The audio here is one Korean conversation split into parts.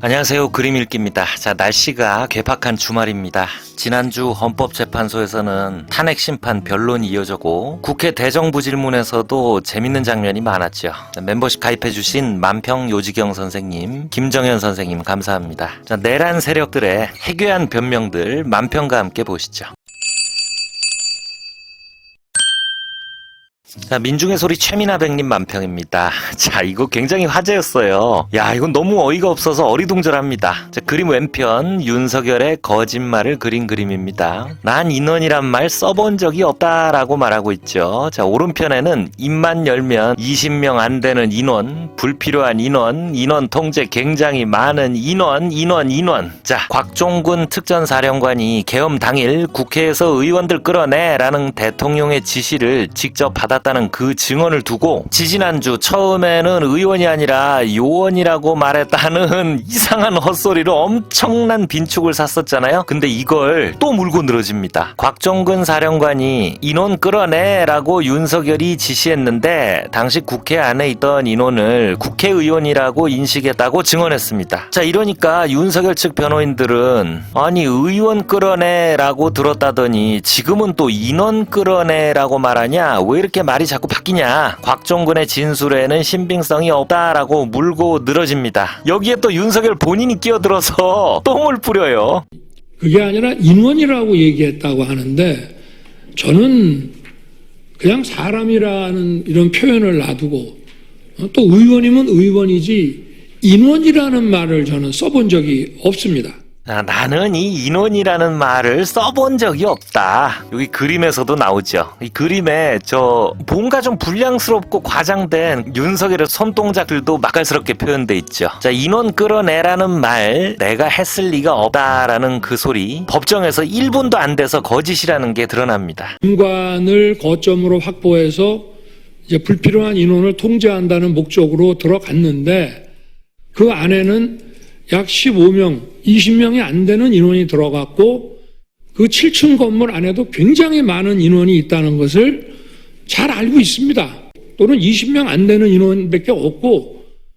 안녕하세요. 그림읽기입니다. 자, 날씨가 괴팍한 주말입니다. 지난주 헌법재판소에서는 탄핵 심판 변론이 이어졌고 국회 대정부질문에서도 재밌는 장면이 많았죠. 멤버십 가입해주신 만평 요지경 선생님, 김정현 선생님 감사합니다. 자, 내란 세력들의 해괴한 변명들 만평과 함께 보시죠. 자, 민중의 소리 최민아백님 만평입니다. 자, 이거 굉장히 화제였어요. 야, 이건 너무 어이가 없어서 어리둥절합니다. 자, 그림 왼편 윤석열의 거짓말을 그린 그림입니다. 난 인원이란 말 써본 적이 없다라고 말하고 있죠. 자, 오른편에는 입만 열면 20명 안 되는 인원, 불필요한 인원 통제 굉장히 많은 인원. 자, 곽종군 특전사령관이 계엄 당일 국회에서 의원들 끌어내라는 대통령의 지시를 직접 받았다는 그 증언을 두고 지지난주 처음에는 의원이 아니라 요원이라고 말했다는 이상한 헛소리로 엄청난 빈축을 샀었잖아요. 근데 이걸 또 물고 늘어집니다. 곽종근 사령관이 인원 끌어내라고 윤석열이 지시했는데 당시 국회 안에 있던 인원을 국회의원이라고 인식했다고 증언했습니다. 자, 이러니까 윤석열 측 변호인들은 아니 의원 끌어내라고 들었다더니 지금은 또 인원 끌어내라고 말하냐, 왜 이렇게 말이 자꾸 바뀌냐, 곽종근의 진술에는 신빙성이 없다라고 물고 늘어집니다. 여기에 또 윤석열 본인이 끼어들어서 똥을 뿌려요. 그게 아니라 인원이라고 얘기했다고 하는데 저는 그냥 사람이라는 이런 표현을 놔두고 또 의원이면 의원이지 인원이라는 말을 저는 써본 적이 없습니다. 나는 이 인원이라는 말을 써본 적이 없다. 여기 그림에서도 나오죠. 이 그림에 뭔가 좀 불량스럽고 과장된 윤석열의 손동작들도 맛깔스럽게 표현돼 있죠. 자, 인원 끌어내라는 말 내가 했을 리가 없다라는 그 소리, 법정에서 1분도 안 돼서 거짓이라는 게 드러납니다. 공간을 거점으로 확보해서 이제 불필요한 인원을 통제한다는 목적으로 들어갔는데 그 안에는 약 15명, 20명이 안 되는 인원이 들어갔고 그 7층 건물 안에도 굉장히 많은 인원이 있다는 것을 잘 알고 있습니다. 또는 20명 안 되는 인원밖에 없고,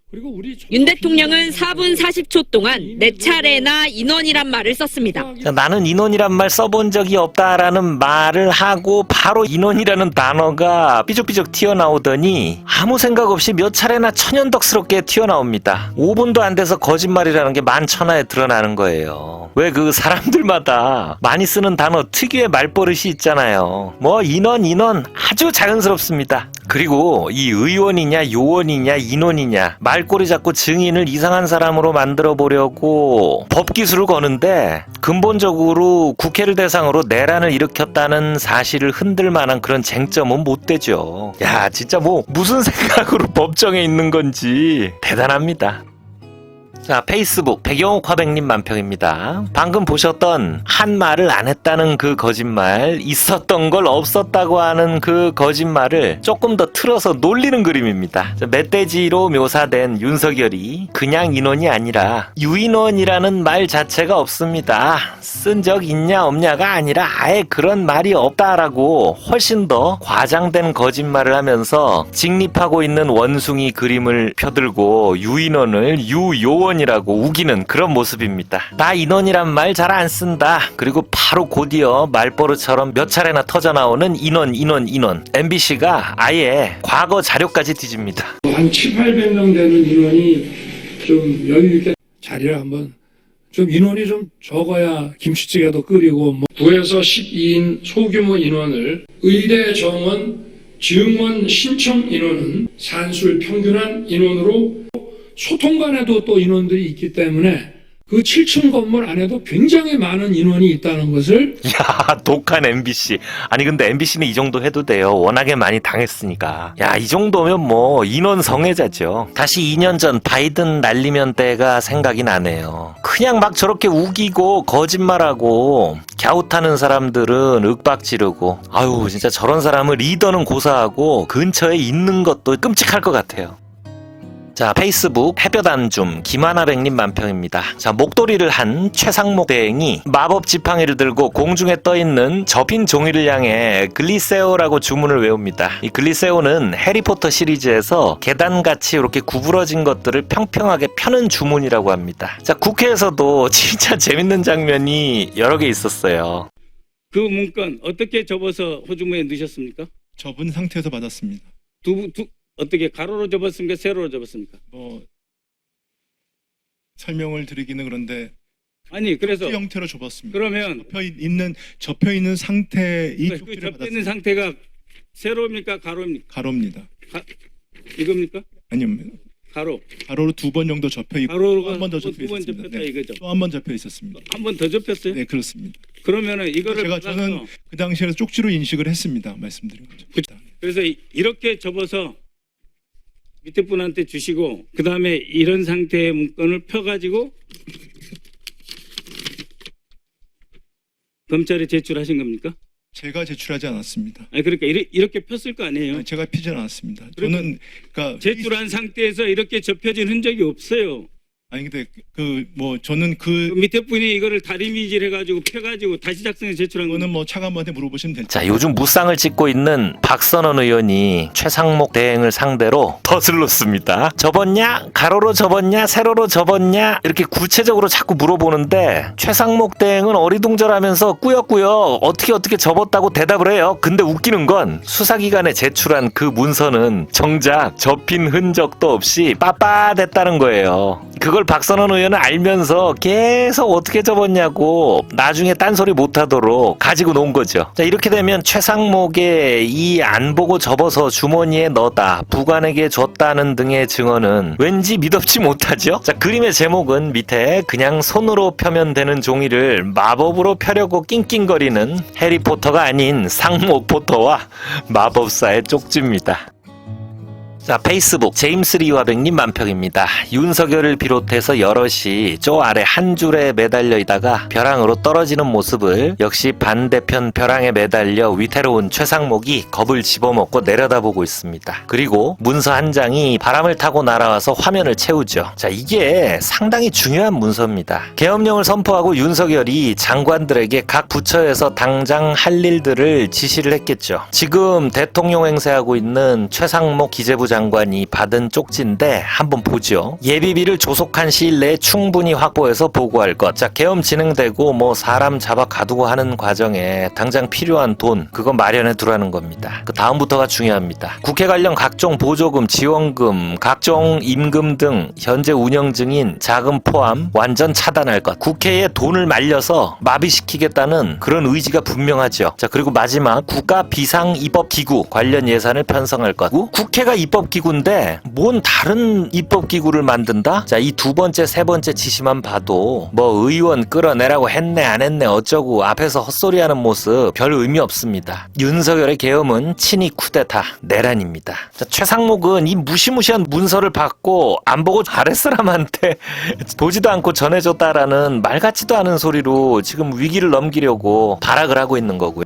그리고 윤 대통령은 4분 40초 동안 4차례나 인원이란 말을 썼습니다. 자, 나는 인원이란 말 써본 적이 없다라는 말을 하고 바로 인원이라는 단어가 삐죽삐죽 튀어나오더니 아무 생각 없이 몇 차례나 천연덕스럽게 튀어나옵니다. 5분도 안 돼서 거짓말이라는 게 만천하에 드러나는 거예요. 왜 그 사람들마다 많이 쓰는 단어 특유의 말버릇이 있잖아요. 뭐 인원 아주 자연스럽습니다. 그리고 이 의원이냐 요원이냐 인원이냐 말꼬리 잡고 증인을 이상한 사람으로 만들어 보려고 법기술을 거는데 근본적으로 국회를 대상으로 내란을 일으켰다는 사실을 흔들 만한 그런 쟁점은 못 되죠. 야, 진짜 무슨 생각으로 법정에 있는 건지 대단합니다. 자, 페이스북 백영옥 화백님 만평입니다. 방금 보셨던 한 말을 안 했다는 그 거짓말, 있었던 걸 없었다고 하는 그 거짓말을 조금 더 틀어서 놀리는 그림입니다. 자, 멧돼지로 묘사된 윤석열이 그냥 인원이 아니라 유인원이라는 말 자체가 없습니다. 쓴 적 있냐 없냐가 아니라 아예 그런 말이 없다라고 훨씬 더 과장된 거짓말을 하면서 직립하고 있는 원숭이 그림을 펴들고 유인원을 유요원 이라고 우기는 그런 모습입니다. 나 인원이란 말 잘 안 쓴다. 그리고 바로 곧이어 말버릇처럼 몇 차례나 터져나오는 인원. MBC가 아예 과거 자료까지 뒤집니다. 한 700~800명 되는 인원이 좀 여유있게 자리를 한번 좀 인원이 좀 적어야 김치찌개도 끓이고 9에서 12인 소규모 인원을 의대 정원, 증원 신청 인원은 산술 평균한 인원으로 소통 간에도 또 인원들이 있기 때문에 그 7층 건물 안에도 굉장히 많은 인원이 있다는 것을. 야, 독한 MBC. 아니 근데 MBC는 이 정도 해도 돼요. 워낙에 많이 당했으니까. 야, 이 정도면 인원 성애자죠. 다시 2년 전 바이든 날리면 때가 생각이 나네요. 그냥 막 저렇게 우기고 거짓말하고 갸웃하는 사람들은 윽박 지르고, 아유 진짜 저런 사람을 리더는 고사하고 근처에 있는 것도 끔찍할 것 같아요. 자, 페이스북 해벼단줌 김하나백님 만평입니다. 자, 목도리를 한 최상목 대행이 마법 지팡이를 들고 공중에 떠있는 접힌 종이를 향해 글리세오라고 주문을 외웁니다. 이 글리세오는 해리포터 시리즈에서 계단같이 이렇게 구부러진 것들을 평평하게 펴는 주문이라고 합니다. 자, 국회에서도 진짜 재밌는 장면이 여러 개 있었어요. 그 문건 어떻게 접어서 호주머니에 넣으셨습니까? 접은 상태에서 받았습니다. 어떻게 가로로 접었습니까? 세로로 접었습니까? 뭐 설명을 드리기는 그런데 아니 그래서 쪽지 형태로 접었습니다. 그러면 접혀 있는 상태 이 그 쪽지를 접혀 있는 받았습니다. 상태가 세로입니까? 가로입니까? 가로입니다. 이겁니까? 아니면 가로. 가로로 2번 정도 접혀 있고 가로가 한 번 더 두 접혀 번 있었습니다. 접혔다 이거죠. 또 한 번 접혀 있었습니다. 한 번 더 접혔어요? 네, 그렇습니다. 그러면은 이거를 저는 그 당시에 쪽지로 인식을 했습니다. 말씀드린 거죠. 그래서 이렇게 접어서 밑에 분한테 주시고 그 다음에 이런 상태의 문건을 펴가지고 검찰에 제출하신 겁니까? 제가 제출하지 않았습니다. 아니 그러니까 이렇게 폈을 거 아니에요? 제가 피지 않았습니다. 그러니까 저는 그러니까 제출한 상태에서 이렇게 접혀진 흔적이 없어요. 아니 근데 저는 그 밑에 분이 이거를 다리미질 해가지고 펴가지고 다시 작성해 제출한 그거는 거는 뭐 차관한테 물어보시면 되죠. 자, 요즘 무쌍을 찍고 있는 박선원 의원이 최상목 대행을 상대로 더슬렀습니다. 접었냐? 가로로 접었냐? 세로로 접었냐? 이렇게 구체적으로 자꾸 물어보는데 최상목 대행은 어리둥절하면서 꾸역꾸역 어떻게 접었다고 대답을 해요. 근데 웃기는 건 수사기관에 제출한 그 문서는 정작 접힌 흔적도 없이 빳빳했다는 거예요. 그걸 박선원 의원은 알면서 계속 어떻게 접었냐고 나중에 딴소리 못하도록 가지고 논 거죠. 자, 이렇게 되면 최상목의 이 안 보고 접어서 주머니에 넣다 부관에게 줬다는 등의 증언은 왠지 믿업지 못하죠. 자, 그림의 제목은 밑에 그냥 손으로 펴면 되는 종이를 마법으로 펴려고 낑낑거리는 해리포터가 아닌 상목포터와 마법사의 쪽지입니다. 자, 페이스북 제임스 리와백님 만평입니다. 윤석열을 비롯해서 여럿이 저 아래 한 줄에 매달려 있다가 벼랑으로 떨어지는 모습을 역시 반대편 벼랑에 매달려 위태로운 최상목이 겁을 집어먹고 내려다보고 있습니다. 그리고 문서 한 장이 바람을 타고 날아와서 화면을 채우죠. 자, 이게 상당히 중요한 문서입니다. 계엄령을 선포하고 윤석열이 장관들에게 각 부처에서 당장 할 일들을 지시를 했겠죠. 지금 대통령 행세하고 있는 최상목 기재부 장관이 받은 쪽지인데 한번 보죠. 예비비를 조속한 시일 내에 충분히 확보해서 보고할 것. 자, 계엄 진행되고 뭐 사람 잡아 가두고 하는 과정에 당장 필요한 돈 그거 마련해 두라는 겁니다. 그 다음부터가 중요합니다. 국회 관련 각종 보조금, 지원금, 각종 임금 등 현재 운영 중인 자금 포함 완전 차단할 것. 국회에 돈을 말려서 마비시키겠다는 그런 의지가 분명하죠. 자, 그리고 마지막 국가 비상입법기구 관련 예산을 편성할 것. 국회가 입법기구인데 뭔 다른 입법기구를 만든다? 자, 이 두 번째, 세 번째 지시만 봐도 뭐 의원 끌어내라고 했네 안 했네 어쩌고 앞에서 헛소리하는 모습 별 의미 없습니다. 윤석열의 계엄은 친이 쿠데타 내란입니다. 자, 최상목은 이 무시무시한 문서를 받고 안 보고 아랫사람한테 보지도 않고 전해줬다라는 말 같지도 않은 소리로 지금 위기를 넘기려고 발악을 하고 있는 거고요.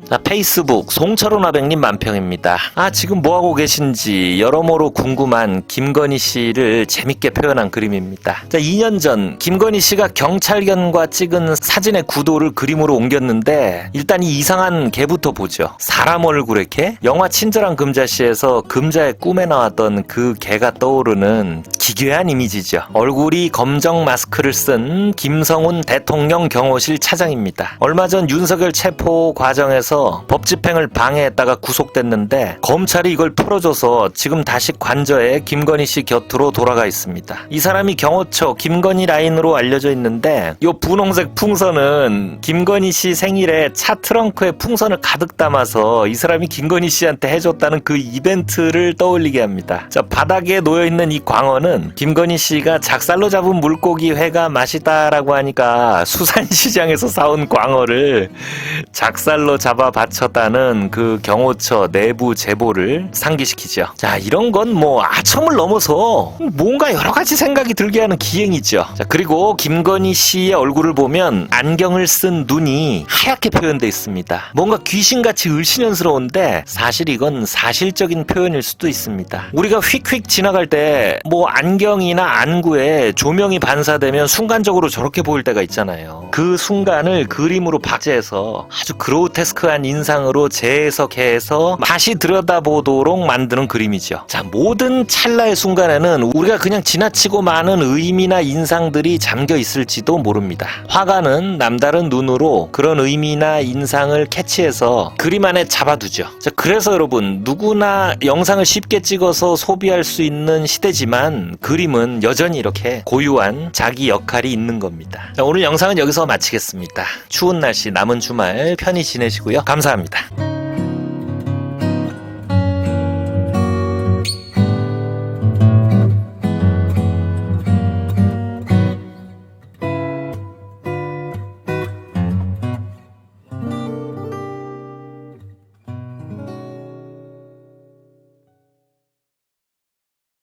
자, 페이스북 송철훈 아백님 만평입니다. 지금 뭐하고 계신지 여러모로 궁금한 김건희 씨를 재밌게 표현한 그림입니다. 자, 2년 전 김건희 씨가 경찰견과 찍은 사진의 구도를 그림으로 옮겼는데 일단 이 이상한 개부터 보죠. 사람 얼굴의 개? 영화 친절한 금자씨에서 금자의 꿈에 나왔던 그 개가 떠오르는 기괴한 이미지죠. 얼굴이 검정 마스크를 쓴 김성훈 대통령 경호실 차장입니다. 얼마 전 윤석열 체포 과정에서 법 집행을 방해했다가 구속됐는데 검찰이 이걸 풀어줘서 지금 다시 관저에 김건희 씨 곁으로 돌아가 있습니다. 이 사람이 경호처 김건희 라인으로 알려져 있는데 이 분홍색 풍선은 김건희 씨 생일에 차 트렁크에 풍선을 가득 담아서 이 사람이 김건희 씨한테 해줬다는 그 이벤트를 떠올리게 합니다. 자, 바닥에 놓여있는 이 광어는 김건희 씨가 작살로 잡은 물고기 회가 맛있다라고 하니까 수산시장에서 사온 광어를 작살로 잡아 바쳤다는 그 경호처 내부 제보를 상기시키죠. 자, 이런 건 뭐 아첨을 넘어서 뭔가 여러 가지 생각이 들게 하는 기행이죠. 자, 그리고 김건희 씨의 얼굴을 보면 안경을 쓴 눈이 하얗게 표현돼 있습니다. 뭔가 귀신같이 을씨년스러운데 사실 이건 사실적인 표현일 수도 있습니다. 우리가 휙휙 지나갈 때 뭐 안경이나 안구에 조명이 반사되면 순간적으로 저렇게 보일 때가 있잖아요. 그 순간을 그림으로 박제해서 아주 그로테스크한 인상으로 재해석해서 다시 들여다보도록 만드는 그림이죠. 자, 모든 찰나의 순간에는 우리가 그냥 지나치고 많은 의미나 인상들이 잠겨 있을지도 모릅니다. 화가는 남다른 눈으로 그런 의미나 인상을 캐치해서 그림 안에 잡아두죠. 자, 그래서 여러분, 누구나 영상을 쉽게 찍어서 소비할 수 있는 시대지만 그림은 여전히 이렇게 고유한 자기 역할이 있는 겁니다. 자, 오늘 영상은 여기서 마치겠습니다. 추운 날씨 남은 주말 편히 지내시고요. 감사합니다.